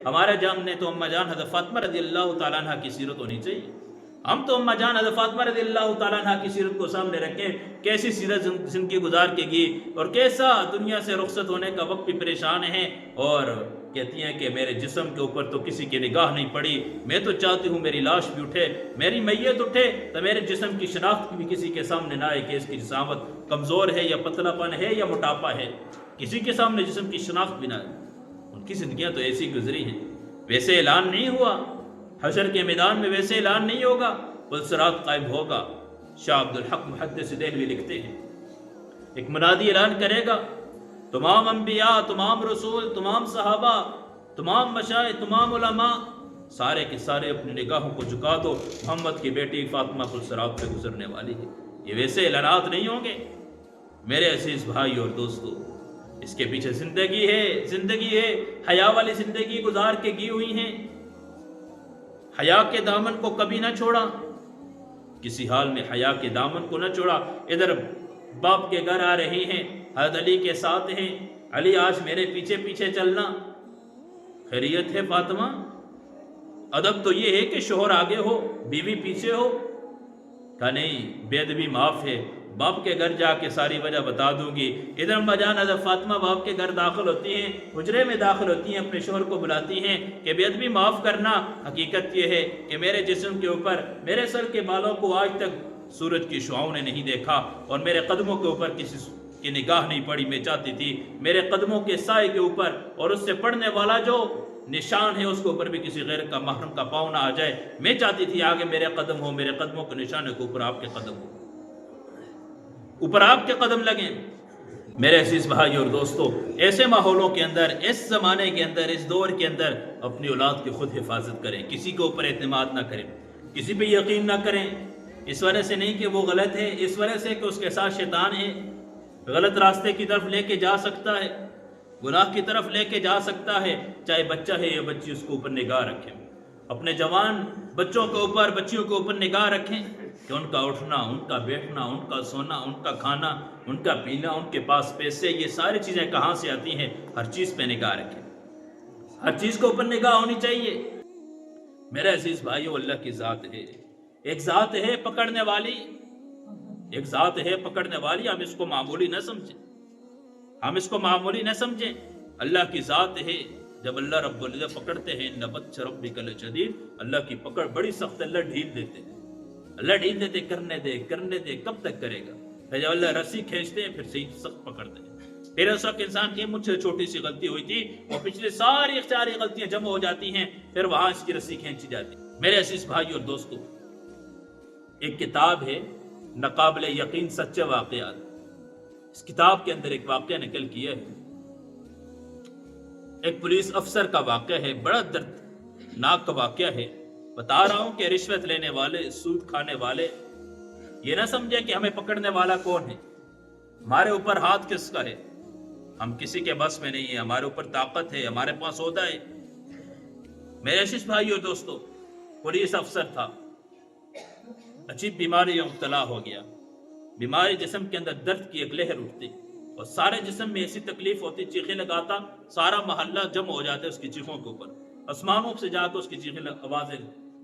ہمارا جان نے تو اما جان حضرت فاطمہ رضی اللہ تعالیٰ عنہ کی سیرت ہونی چاہیے. ہم تو اما جان حضرت فاطمہ رضی اللہ تعالیٰ عنہ کی سیرت کو سامنے رکھیں، کیسی سیرت زندگی گزار کے گئی اور کیسا دنیا سے رخصت ہونے کا وقت بھی پریشان ہے، اور کہتی ہیں کہ میرے جسم کے اوپر تو کسی کی نگاہ نہیں پڑی، میں تو چاہتی ہوں میری لاش بھی اٹھے، میری میت اٹھے تو میرے جسم کی شناخت بھی کسی کے سامنے نہ آئے کہ اس کی جسامت کمزور ہے یا پتلا پن ہے یا موٹاپا ہے، کسی کے سامنے جسم کی شناخت بھی نہ آئے. ان کی زندگیاں تو ایسی گزری ہیں. ویسے اعلان نہیں ہوا، حشر کے میدان میں ویسے اعلان نہیں ہوگا، پلسرات قائم ہوگا. شاہ عبدالحق محدث دہلوی لکھتے ہیں ایک منادی اعلان کرے گا، تمام انبیاء، تمام رسول، تمام صحابہ، تمام مشائخ، تمام علماء، سارے کے سارے اپنی نگاہوں کو جھکا دو، محمد کی بیٹی فاطمہ پلسرات پہ گزرنے والی ہے. یہ ویسے اعلانات نہیں ہوں گے میرے عزیز بھائی اور دوستو. اس کے پیچھے زندگی ہے، حیا والی زندگی گزار کے گئی ہوئی ہیں. حیا کے دامن کو کبھی نہ چھوڑا، کسی حال میں حیا کے دامن کو نہ چھوڑا. ادھر باپ کے گھر آ رہی ہیں، حضرت علی کے ساتھ ہیں، علی آج میرے پیچھے پیچھے چلنا. خیریت ہے فاطمہ؟ ادب تو یہ ہے کہ شوہر آگے ہو، بیوی پیچھے ہو. کہا نہیں، بے ادبی معاف ہے، باپ کے گھر جا کے ساری وجہ بتا دوں گی. ادھر اما جان حضرت فاطمہ باپ کے گھر داخل ہوتی ہیں، حجرے میں داخل ہوتی ہیں، اپنے شوہر کو بلاتی ہیں کہ بے ادبی معاف کرنا. حقیقت یہ ہے کہ میرے جسم کے اوپر، میرے سر کے بالوں کو آج تک سورج کی شعاؤں نے نہیں دیکھا، اور میرے قدموں کے اوپر کسی کی نگاہ نہیں پڑی. میں چاہتی تھی میرے قدموں کے سائے کے اوپر اور اس سے پڑنے والا جو نشان ہے اس کے اوپر بھی کسی غیر کا محرم کا پاؤں نہ آ جائے. میں چاہتی تھی آگے میرے قدم ہو، میرے قدموں کے نشانے کے اوپر آپ کے قدم ہو، اوپر آپ کے قدم لگیں. میرے عزیز بھائی اور دوستو، ایسے ماحولوں کے اندر، اس زمانے کے اندر، اس دور کے اندر اپنی اولاد کی خود حفاظت کریں. کسی کے اوپر اعتماد نہ کریں، کسی پہ یقین نہ کریں. اس وجہ سے نہیں کہ وہ غلط ہے، اس وجہ سے کہ اس کے ساتھ شیطان ہے، غلط راستے کی طرف لے کے جا سکتا ہے، گناہ کی طرف لے کے جا سکتا ہے. چاہے بچہ ہے یا بچی، اس کو اوپر نگاہ رکھیں. اپنے جوان بچوں کے اوپر، بچیوں کے اوپر نگاہ رکھیں کہ ان کا اٹھنا، ان کا بیٹھنا، ان کا سونا، ان کا کھانا، ان کا پینا، ان کے پاس پیسے، یہ ساری چیزیں کہاں سے آتی ہیں. ہر چیز پہ نگاہ رکھیں، ہر چیز کے اوپر نگاہ ہونی چاہیے. میرے عزیز بھائیو، اللہ کی ذات ہے، ایک ذات ہے پکڑنے والی، ایک ذات ہے پکڑنے والی. ہم اس کو معمولی نہ سمجھیں، ہم اس کو معمولی نہ سمجھیں. اللہ کی ذات ہے. جب اللہ رب العزت پکڑتے ہیں، نبت ربک لشدید، اللہ کی پکڑ بڑی سخت. اللہ ڈھیل دیتے ہیں، اللہ ڈھیل دیتے، کرنے دے کرنے دے، کب تک کرے گا. پھر جب اللہ رسی کھینچتے ہیں، پھر صحیح سخت پکڑتے ہیں. پھر اس وقت انسان کی مجھ سے چھوٹی سی غلطی ہوئی تھی، وہ پچھلے ساری اختیاری غلطیاں جمع ہو جاتی ہیں، پھر وہاں اس کی رسی کھینچی جاتی. میرے عزیز بھائی اور دوستو، ایک کتاب ہے ناقابل یقین سچے واقعات. اس کتاب کے اندر ایک واقعہ نقل کیا ہے، ایک پولیس افسر کا واقعہ ہے، بڑا دردناک کا واقعہ ہے. بتا رہا ہوں کہ رشوت لینے والے، سود کھانے والے یہ نہ سمجھے کہ ہمیں پکڑنے والا کون ہے، ہمارے اوپر ہاتھ کس کا ہے. ہم کسی کے بس میں نہیں ہیں، ہمارے اوپر طاقت ہے، ہمارے پاس عہدہ ہے. میرے عزیز بھائیو دوستو، پولیس افسر تھا، عجیب بیماری میں مبتلا ہو گیا. بیماری، جسم کے اندر درد کی ایک لہر اٹھتی اور سارے جسم میں ایسی تکلیف ہوتی، چیخیں لگاتا، سارا محلہ جمع ہو جاتا اس کی چیخوں کے اوپر. آسمانوں سے جاتا اس کی چیخیں، آوازیں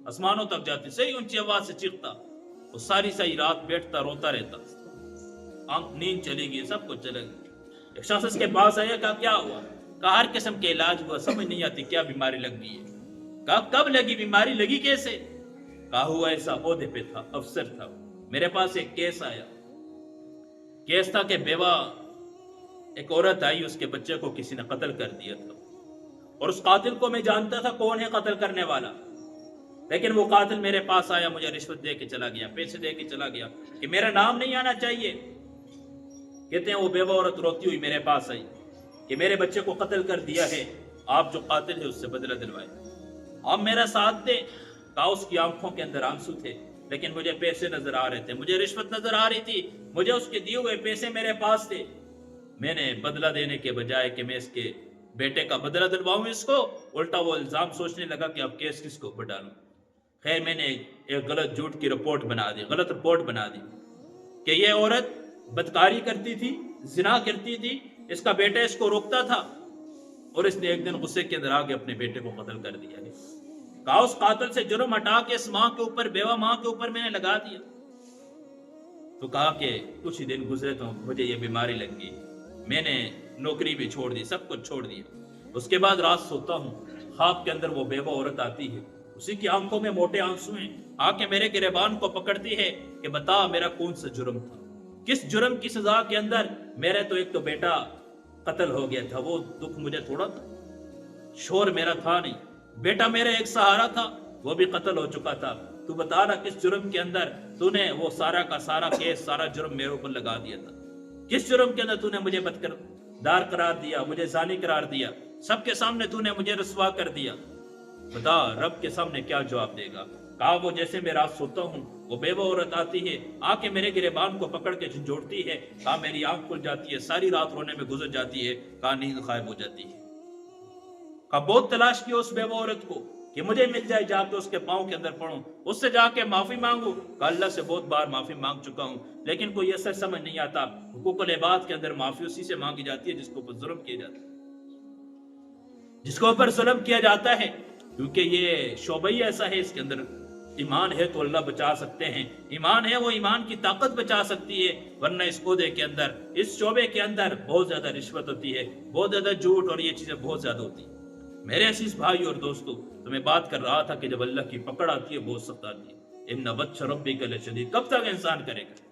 آسمانوں تک جاتی، صحیح اونچی آواز سے چیختا. وہ ساری رات بیٹھتا، روتا رہتا. نیند چلی گئی، سب کچھ چلے گیا. ایک شخص اس کے پاس آیا، کہا کیا ہوا؟ کہا ہر قسم کے علاج ہوا، سمجھ نہیں آتی کیا بیماری لگ گئی ہے. کہا کب لگی بیماری، لگی کیسے؟ کہا ہوا ایسا، عہدے پہ تھا، افسر تھا، میرے پاس ایک کیس آیا. کیس تھا کہ بیوہ ایک عورت آئی، اس کے بچے کو کسی نے قتل کر دیا تھا، اور اس قاتل کو میں جانتا تھا کون ہے قتل کرنے والا. لیکن وہ قاتل میرے پاس آیا، مجھے رشوت دے کے چلا گیا، پیسے دے کے چلا گیا کہ میرا نام نہیں آنا چاہیے. کہتے ہیں وہ بیوہ عورت روتی ہوئی میرے پاس آئی کہ میرے بچے کو قتل کر دیا ہے، آپ جو قاتل ہے اس سے بدلہ دلوائے، آپ میرا ساتھ دیں. کہا اس کی آنکھوں کے اندر آنسو تھے، لیکن مجھے پیسے نظر آ رہے تھے، مجھے رشوت نظر آ رہی تھی، مجھے اس کے دیے ہوئے پیسے میرے پاس تھے. میں نے بدلہ دینے کے بجائے کہ میں اس کے بیٹے کا بدلہ دلواؤں اس کو، الٹا وہ الزام سوچنے لگا کہ اب کیس کس کو اوپر ڈالوں. خیر میں نے ایک غلط جھوٹ کی رپورٹ بنا دی، غلط رپورٹ بنا دی کہ یہ عورت بدکاری کرتی تھی، زنا کرتی تھی، اس کا بیٹا اس کو روکتا تھا، اور اس نے ایک دن غصے کے اندر آگے اپنے بیٹے کو قتل کر دیا ہے. کہا اس قاتل سے جرم ہٹا کے اس ماں کے اوپر، بیوہ ماں کے اوپر میں نے لگا دیا. تو کہا کہ کچھ ہی دن گزرے تو مجھے یہ بیماری لگ گئی، میں نے نوکری بھی چھوڑ دی، سب کچھ چھوڑ دیا. اس کے بعد رات سوتا ہوں، خواب کے اندر وہ بیوہ عورت آتی ہے، اسی کی آنکھوں میں موٹے آنسو ہیں، آ کے میرے گریبان کو پکڑتی ہے کہ بتا میرا کون سا جرم تھا، کس جرم کی سزا کے اندر میرے تو ایک تو بیٹا قتل ہو گیا تھا، وہ دکھ مجھے تھوڑا تھا، شور میرا تھا نہیں، بیٹا میرا ایک سہارا تھا وہ بھی قتل ہو چکا تھا، تو بتا رہا کس جرم کے اندر تو نے وہ سارا کا سارا کیس، سارا جرم میرے اوپر لگا دیا تھا، کس جرم کے اندر تو نے مجھے بدکردار قرار دیا، مجھے زانی قرار دیا، سب کے سامنے تو نے مجھے رسوا کر دیا، بتا رب کے سامنے کیا جواب دے گا. کہا وہ جیسے میں رات سوتا ہوں وہ بیوہ عورت آتی ہے، آ کے میرے گریبان کو پکڑ کے جھنجھوڑتی ہے، کہا میری آنکھ کھل جاتی ہے، ساری رات رونے میں گزر جاتی ہے، کہا نیند غائب ہو جاتی ہے. کہا بہت تلاش کی اس بیوہ عورت کو کہ مجھے مل جائے، جا کے اس کے پاؤں کے اندر پڑھوں، اس سے جا کے معافی مانگوں. کہا اللہ سے بہت بار معافی مانگ چکا ہوں، لیکن کوئی ایسا سمجھ نہیں آتا. حقوق العباد کے اندر معافی اسی سے مانگی جاتی ہے جس کو اوپر ظلم کیا جاتا ہے، جس کو اوپر ظلم کیا جاتا ہے، کیونکہ یہ شعبہ ہی ایسا ہے، اس کے اندر ایمان ہے تو اللہ بچا سکتے ہیں، ایمان ہے وہ ایمان کی طاقت بچا سکتی ہے، ورنہ اس عہدے کے اندر، اس شعبے کے اندر بہت زیادہ رشوت ہوتی ہے، بہت زیادہ جھوٹ اور یہ چیزیں بہت زیادہ ہوتی ہیں. میرے عزیز بھائی اور دوستو، تو میں بات کر رہا تھا کہ جب اللہ کی پکڑ آتی ہے بہت سخت آتی ہے. ان بطش ربک لشدید، کب تک انسان کرے گا؟